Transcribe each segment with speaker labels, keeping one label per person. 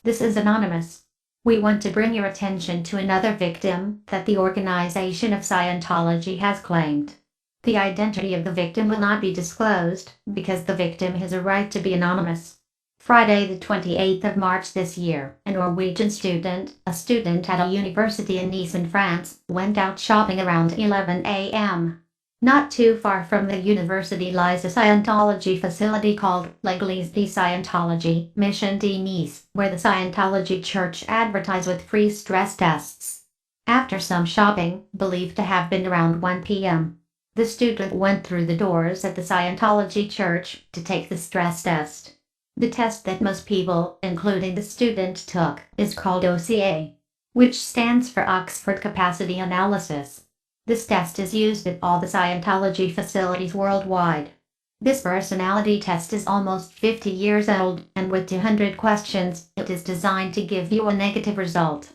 Speaker 1: This is anonymous. We want to bring your attention to another victim that the organization of Scientology has claimed. The identity of the victim will not be disclosed because the victim has a right to be anonymous. Friday the 28th of March this year, a Norwegian student, a student at a university in Nice in France, went out shopping around 11 a.m. Not too far from the university lies a Scientology facility called L'Église de Scientologie, Mission de Nice, where the Scientology church advertise with free stress tests. After some shopping, believed to have been around 1 p.m., the student went through the doors at the Scientology church to take the stress test. The test that most people, including the student, took is called OCA, which stands for Oxford Capacity Analysis. This test is used at all the Scientology facilities worldwide. This personality test is almost 50 years old, and with 200 questions, it is designed to give you a negative result.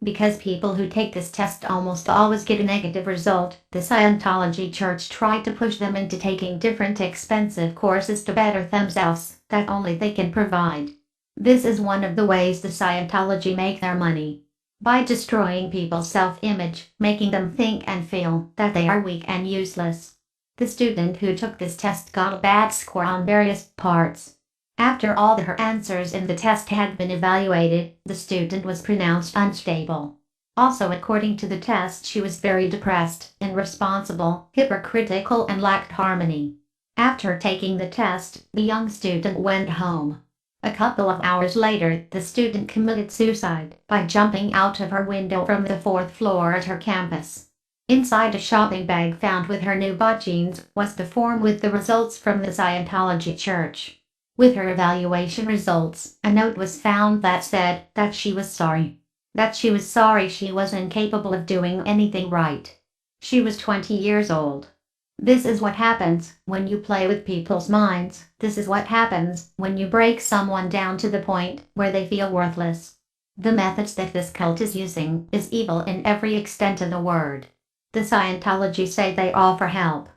Speaker 1: Because people who take this test almost always get a negative result, the Scientology church tried to push them into taking different expensive courses to better themselves that only they can provide. This is one of the ways the Scientology make their money. By destroying people's self-image, making them think and feel that they are weak and useless. The student who took this test got a bad score on various parts. After all her answers in the test had been evaluated, the student was pronounced unstable. Also, according to the test, she was very depressed, irresponsible, hypocritical, and lacked harmony. After taking the test, the young student went home. A couple of hours later, the student committed suicide by jumping out of her window from the 4th floor at her campus. Inside a shopping bag found with her new bought jeans was the form with the results from the Scientology church. With her evaluation results, a note was found that said that she was sorry. That she was sorry she was incapable of doing anything right. She was 20 years old. This is what happens when you play with people's minds. This is what happens when you break someone down to the point where they feel worthless. The methods that this cult is using is evil in every extent of the word. The Scientology say they offer help.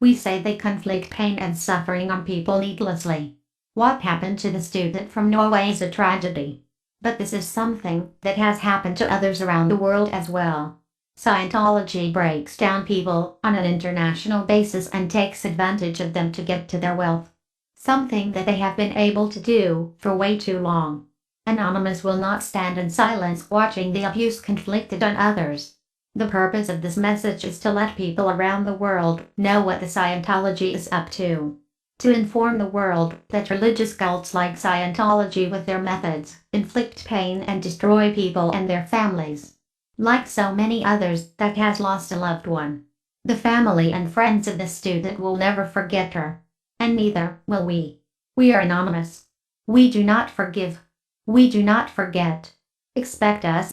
Speaker 1: We say they inflict pain and suffering on people needlessly. What happened to the student from Norway is a tragedy. But this is something that has happened to others around the world as well. Scientology breaks down people on an international basis and takes advantage of them to get to their wealth. Something that they have been able to do for way too long. Anonymous will not stand in silence watching the abuse inflicted on others. The purpose of this message is to let people around the world know what the Scientology is up to. To inform the world that religious cults like Scientology with their methods inflict pain and destroy people and their families. Like so many others that has lost a loved one. The family and friends of the student will never forget her. And neither will we. We are anonymous. We do not forgive. We do not forget. Expect us.